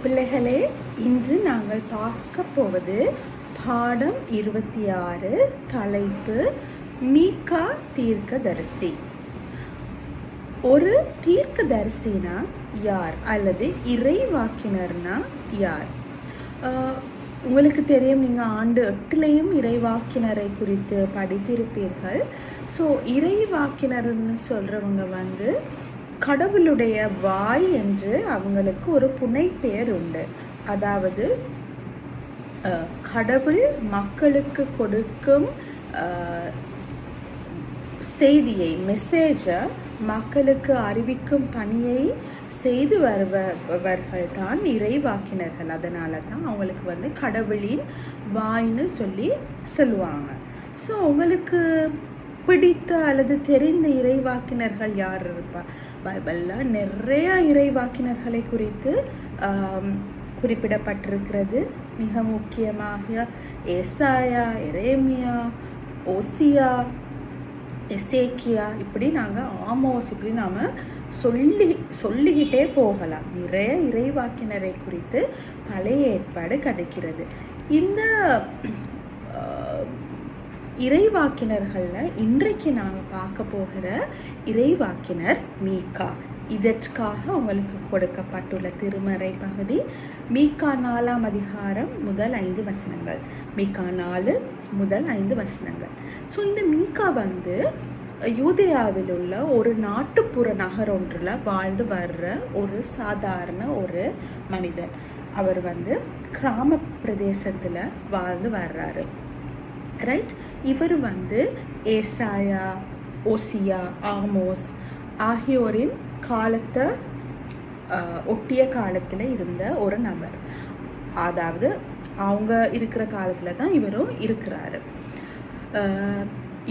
பிள்ளைகளே, இன்று நாங்கள் பார்க்க போவது பாடம் 26, தலைப்பு மீகா தீர்க்கதரிசி. ஒரு தீர்க்கதரிசினா யார் அல்லது இறைவாக்கினர்னா யார்? உங்களுக்கு தெரியும், நீங்கள் ஆண்டு 8லையும் இறைவாக்கினரை குறித்து படித்திருப்பீர்கள். ஸோ இறைவாக்கினர்னு சொல்கிறவங்க கடவுளுடைய வாய் என்று அவங்களுக்கு ஒரு புனைப்பெயர் உண்டு. அதாவது கடவுள் மக்களுக்கு கொடுக்கும் செய்தியை, மெசேஜை மக்களுக்கு அறிவிக்கும் பணியை செய்து வருபவர்கள் தான் இறைவாக்கினர்கள். அதனால தான் அவங்களுக்கு கடவுளின் வாய்ன்னு சொல்லுவாங்க. ஸோ உங்களுக்கு பிடித்த அல்லது தெரிந்த இறைவாக்கினர்கள் யார் இருப்பா? பைபிளில் நிறைய இறைவாக்கினர்களை குறித்து குறிப்பிடப்பட்டிருக்கிறது. மிக முக்கியமாக ஏசாயா, எரேமியா, ஓசியா, எசேக்கியா, இப்படி நாங்கள் ஆமோஸ், இப்படி நாம் சொல்லிக்கிட்டே போகலாம். நிறைய இறைவாக்கினரை குறித்து பழைய ஏற்பாடு கதைக்கிறது. இந்த இறைவாக்கினர்களில் இன்றைக்கு நாங்கள் பார்க்க போகிற இறைவாக்கினர் மீகா. இதற்காக உங்களுக்கு கொடுக்கப்பட்டுள்ள திருமறை பகுதி மீகா 4ஆம் அதிகாரம் முதல் 5 வசனங்கள். மீகா 4 முதல் 5 வசனங்கள். ஸோ இந்த மீகா யூதேயாவில் உள்ள ஒரு நாட்டுப்புற நகர் ஒன்றில் வாழ்ந்து வர்ற ஒரு சாதாரண ஒரு மனிதர். அவர் கிராம பிரதேசத்தில் வாழ்ந்து வர்றாரு. ரைட். இவர் ஏசாயா, ஓசியா, ஆமோஸ் ஆகியோரின் காலத்தை ஒட்டிய காலத்தில் இருந்த ஒரு நபர். அதாவது அவங்க இருக்கிற காலத்தில் தான் இவரும் இருக்கிறாரு.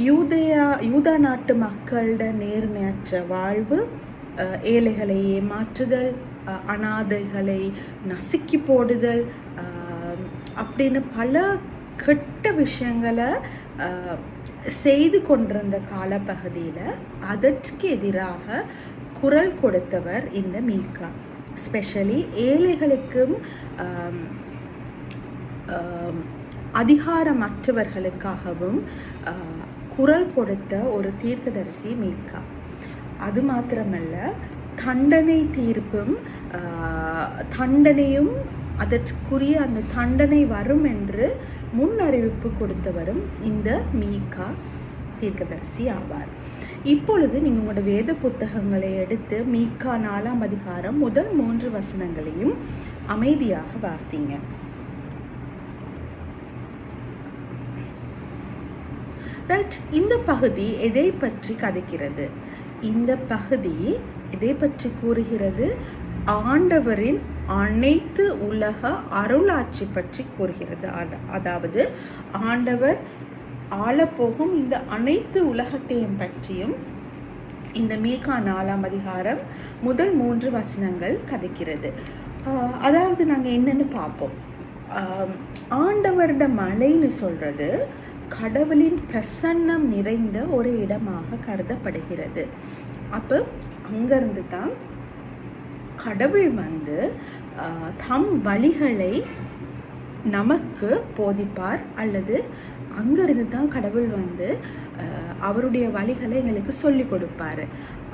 யூதா நாட்டு மக்களோட நேர்மையற்ற வாழ்வு, ஏழைகளை ஏமாற்றுதல், அனாதைகளை நசுக்கி போடுதல், அப்படின்னு பல கெட்ட விஷயங்களை செய்து கொண்டிருந்த காலப்பகுதியில் அதற்கு எதிராக குரல் கொடுத்தவர் இந்த மீகா. ஸ்பெஷலி ஏழைகளுக்கும் அதிகாரமற்றவர்களுக்காகவும் குரல் கொடுத்த ஒரு தீர்க்கதரிசி மீகா. அது மாத்திரமல்ல, தண்டனை தீர்ப்பும் தண்டனையும் அதற்குரிய அந்த தண்டனை வரும் என்று முன் அறிவிப்பு கொடுத்தவரும் இந்த மீகா தீர்க்கதரிசி ஆவார். இப்பொழுது நீங்க உங்களோட வேத புத்தகங்களை எடுத்து மீகா 4ஆம் அதிகாரம் முதல் 3 வசனங்களையும் அமைதியாக வாசிங்க. ரைட். இந்த பகுதி எதை பற்றி கதைக்கிறது? இந்த பகுதி எதை பற்றி கூறுகிறது? ஆண்டவரின் அனைத்து உலக அருளாட்சி பற்றி கூறுகிறது. அதாவது ஆண்டவர் ஆளப்போகும் இந்த அனைத்து உலகத்தையும் பற்றியும் இந்த மீகா 4ஆம் அதிகாரம் முதல் 3 வசனங்கள் கதைக்கிறது. அதாவது நாங்கள் என்னன்னு பார்ப்போம். ஆண்டவரிட மலைன்னு சொல்றது கடவுளின் பிரசன்னம் நிறைந்த ஒரு இடமாக கருதப்படுகிறது. அப்போ அங்கிருந்து தான் கடவுள் தம் வழிகளை நமக்கு போதிப்பார், அல்லது அங்கிருந்து தான் கடவுள் அவருடைய வழிகளை எங்களுக்கு சொல்லி கொடுப்பாரு.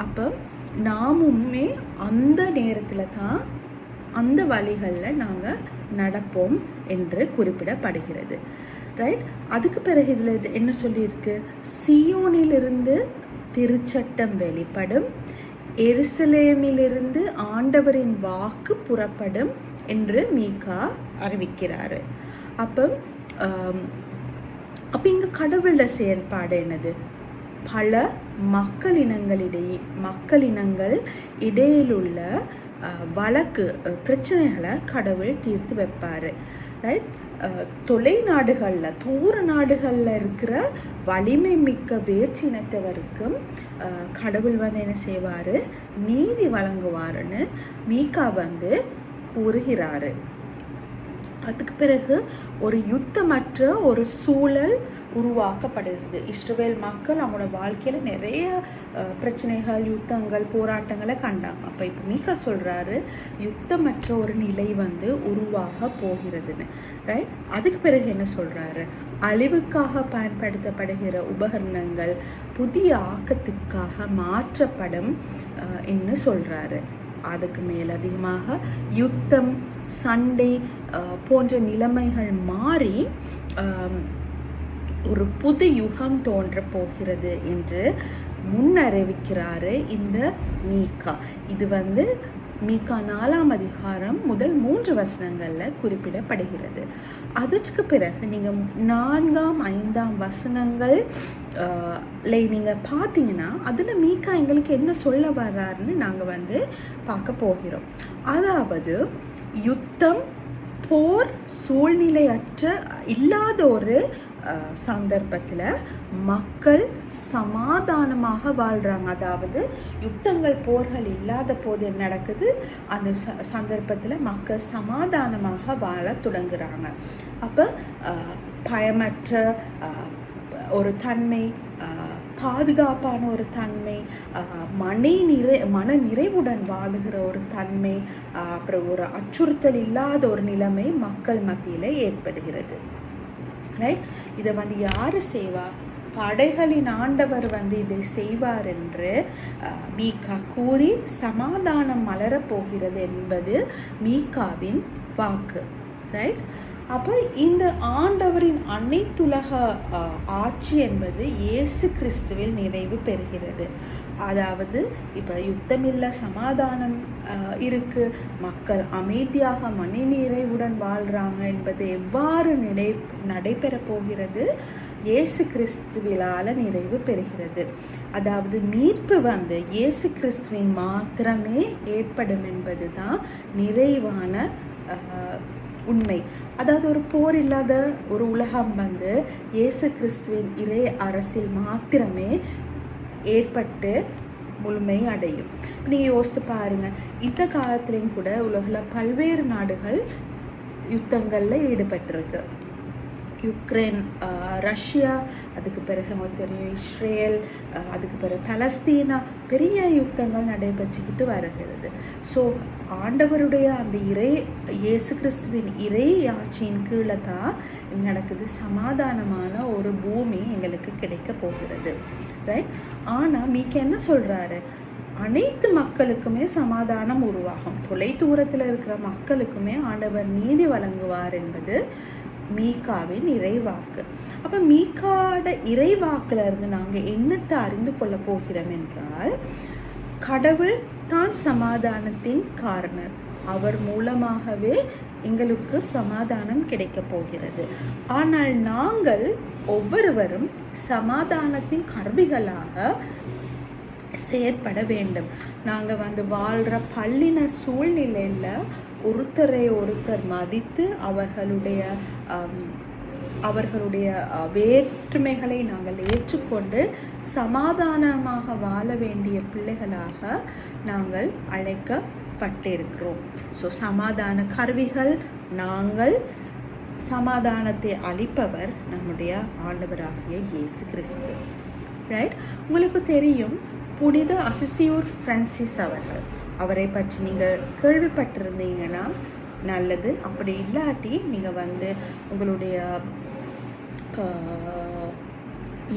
அப்போ நாமுமே அந்த நேரத்தில் தான் அந்த வழிகளில் நாங்கள் நடப்போம் என்று குறிப்பிடப்படுகிறது. ரைட். அதுக்கு பிறகு இதில் என்ன சொல்லியிருக்கு? சீயோனிலிருந்து திருச்சட்டம் வெளிப்படும், எருசலேமிலிருந்து ஆண்டவரின் வாக்கு புறப்படும் என்று மீகா அறிவிக்கிறாரு. அப்போ இங்க கடவுளோட செயல்பாடு என்னது? பல மக்களினங்கள் இடையிலுள்ள வழக்கு பிரச்சனைகளை கடவுள் தீர்த்து வைப்பாரு. ரைட். தூர நாடுகளில் இருக்கிற வலிமை மிக்க வேற்றினத்தவருக்கும் கடவுள் என்ன செய்வாரு? நீதி வழங்குவாருன்னு மீகா கூறுகிறாரு. அதுக்கு பிறகு ஒரு யுத்தமற்ற ஒரு சூழல் உருவாக்கப்படுகிறது. இஸ்ரவேல் மக்கள் அவங்களோட வாழ்க்கையில நிறைய பிரச்சனைகள், யுத்தங்கள், போராட்டங்களை கண்டாங்க. அப்ப இப்ப மீகா சொல்றாரு யுத்தமற்ற ஒரு நிலை உருவாக போகிறதுன்னு. ரைட்? அதுக்கு பிறகு என்ன சொல்றாரு? அழிவுக்காக பயன்படுத்தப்படுகிற உபகரணங்கள் புதிய ஆக்கத்துக்காக மாற்றப்படும் என்று சொல்றாரு. அதுக்கு மேலதிகமாக யுத்தம், சண்டை போன்ற நிலைமைகள் மாறி ஒரு புது யுகம் தோன்ற போகிறது என்று முன்னறிவிக்கிறாரு இந்த மீகா. இது மீகா 4ஆம் அதிகாரம் முதல் 3 வசனங்கள்ல குறிப்பிடப்படுகிறது. அதுக்கு பிறகு நீங்க 4ஆம் 5ஆம் வசனங்கள் நீங்க பார்த்தீங்கன்னா அதுல மீகா எங்களுக்கு என்ன சொல்ல வர்றாருன்னு நாங்க பார்க்க போகிறோம். அதாவது யுத்தம், போர், சூழ்நிலையற்ற இல்லாத ஒரு சந்தர்ப்பத்துல மக்கள் சமாதானமாக வாழ்றாங்க. அதாவது யுத்தங்கள், போர்கள் இல்லாத போது என்ன நடக்குது? அந்த சந்தர்ப்பத்துல மக்கள் சமாதானமாக வாழ தொடங்குறாங்க. அப்ப பயமற்ற ஒரு தன்மை, பாதுகாப்பான ஒரு தன்மை, மன நிறைவுடன் வாழுகிற ஒரு தன்மை, அப்புறம் ஒரு அச்சுறுத்தல் இல்லாத ஒரு நிலைமை மக்கள் மத்தியில ஏற்படுகிறது. ரைட்? இதை யாரு செய்வா? படைகளின் ஆண்டவர் இதை செய்வார் என்று மீகா கூறி சமாதானம் மலரப் போகிறது என்பது மீகாவின் வாக்கு. ரைட்? அப்ப இந்த ஆண்டவரின் அனைத்துலக ஆட்சி என்பது இயேசு கிறிஸ்துவில் நிறைவு பெறுகிறது. அதாவது இப்ப யுத்தமில்ல, சமாதானம் இருக்கு, மக்கள் அமைதியாக மன நிறைவுடன் வாழ்றாங்க என்பது எவ்வாறு நடைபெற போகிறது? இயேசு கிறிஸ்துவிலால நிறைவு பெறுகிறது. அதாவது மீட்பு இயேசு கிறிஸ்துவின் மாத்திரமே ஏற்படும் என்பதுதான் நிறைவான உண்மை. அதாவது ஒரு போர் இல்லாத ஒரு உலகம் இயேசு கிறிஸ்துவின் இறை அரசில் மாத்திரமே ஏற்பட்டு முழுமை அடையும். நீங்க யோசித்து பாருங்க, இந்த காலத்திலையும் கூட உலகில் பல்வேறு நாடுகள் யுத்தங்கள்ல ஈடுபட்டிருக்கு. யுக்ரைன், ரஷ்யா, அதுக்கு பிறகு உங்களுக்கு தெரியும் இஸ்ரேல், அதுக்கு பிறகு பலஸ்தீனா, பெரிய யுத்தங்கள் நடைபெற்றுக்கிட்டு வருகிறது. ஸோ ஆண்டவருடைய அந்த இயேசு கிறிஸ்துவின் இறை ஆட்சியின் கீழே தான் நடக்குது. சமாதானமான ஒரு பூமி எங்களுக்கு கிடைக்க போகிறது. ரைட்? ஆனா மீகா என்ன சொல்றாரு? அனைத்து மக்களுக்குமே சமாதானம் உருவாகும், தொலை தூரத்துல இருக்கிற மக்களுக்குமே ஆண்டவர் நீதி வழங்குவார் என்பது மீகாவின் இறைவாக்கு. அப்ப மீகாட இறைவாக்குல இருந்து நாங்க என்னத்தை அறிந்து கொள்ள போகிறோம் என்றால், கடவுள் தான் சமாதானத்தின் காரணர். அவர் மூலமாகவே எங்களுக்கு சமாதானம் கிடைக்க போகிறது. ஆனால் நாங்கள் ஒவ்வொருவரும் சமாதானத்தின் கருவிகளாக செயற்பட வேண்டும். நாங்க வாழ்ற பல்லின சூழ்நிலையில ஒருத்தரை ஒருத்தர் மதித்து அவர்களுடைய வேற்றுமைகளை நாங்கள் ஏற்றுக்கொண்டு சமாதானமாக வாழ வேண்டிய பிள்ளைகளாக நாங்கள் அழைக்கப்பட்டிருக்கிறோம். ஸோ சமாதான கருவிகள் நாங்கள், சமாதானத்தை அளிப்பவர் நம்முடைய ஆண்டவராகிய இயேசு கிறிஸ்து. ரைட்? உங்களுக்கு தெரியும் புனித அசிசியூர் பிரான்சிஸ் அவரை பற்றி நீங்கள் கேள்விப்பட்டிருந்தீங்கன்னா நல்லது. அப்படி இல்லாட்டி நீங்கள் உங்களுடைய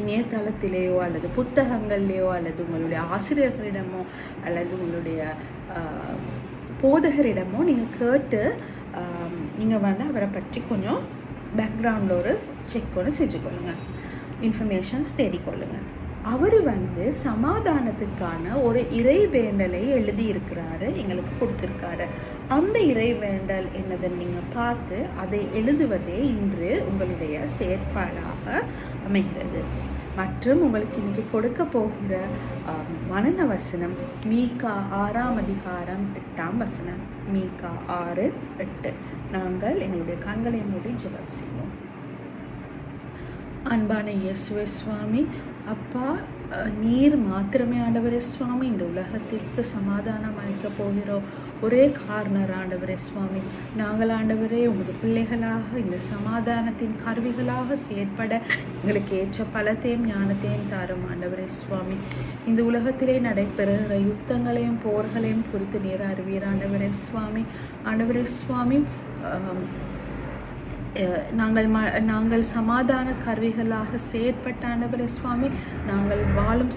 இணையதளத்திலேயோ அல்லது புத்தகங்கள்லேயோ அல்லது உங்களுடைய ஆசிரியர்களிடமோ அல்லது உங்களுடைய போதகரிடமோ நீங்கள் கேட்டு நீங்கள் அவரை பற்றி கொஞ்சம் பேக்ரவுண்டில் ஒரு செக் ஒன்று செஞ்சுக்கொள்ளுங்க, இன்ஃபர்மேஷன்ஸ் தேடிக்கொள்ளுங்க. அவர் சமாதானத்துக்கான ஒரு இறை வேண்டலை எழுதி இருக்கிறாரு, எங்களுக்கு கொடுத்திருக்காரு. அந்த இறை வேண்டல் என்னதுன்னு நீங்க பார்த்து அதை எழுதுவதே இன்று உங்களுடைய செயற்பாடாக அமைகிறது. மற்றும் உங்களுக்கு இன்னைக்கு கொடுக்க போகிற மனன வசனம் மீகா 6ஆம் அதிகாரம் 8ஆம் வசனம். மீகா 6:8. நாங்கள் எங்களுடைய கண்களை மூடி ஜெபம் செய்வோம். அன்பான இயேசுவே சுவாமி, அப்பா, நீர் மாத்திரமே ஆண்டவரே சுவாமி இந்த உலகத்திற்கு சமாதானம் அளிக்க போகிற ஒரே காரணர் ஆண்டவரே சுவாமி. நாங்கள் ஆண்டவரே உமது பிள்ளைகளாக இந்த சமாதானத்தின் கருவிகளாக செயற்பட எங்களுக்கு ஏற்ற பலத்தையும் ஞானத்தையும் தாரும் ஆண்டவரே சுவாமி. இந்த உலகத்திலே நடைபெறுகிற யுத்தங்களையும் போர்களையும் குறித்து நீர் அறிவீர் ஆண்டவரே சுவாமி. ஆண்டவரே சுவாமி, நாங்கள் சமாதான கருவிகளாக செயற்பட்ட ஆண்டவரே சுவாமி, நாங்கள் வாழும்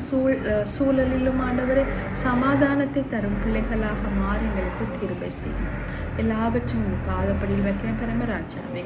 சூழலிலும் ஆண்டவரே சமாதானத்தை தரும் பிள்ளைகளாக மாறி எங்களுக்கு கிருபை செய்யும். எல்லாவற்றையும் பாதப்படியில் வைக்கிறேன் பரமராஜாவே.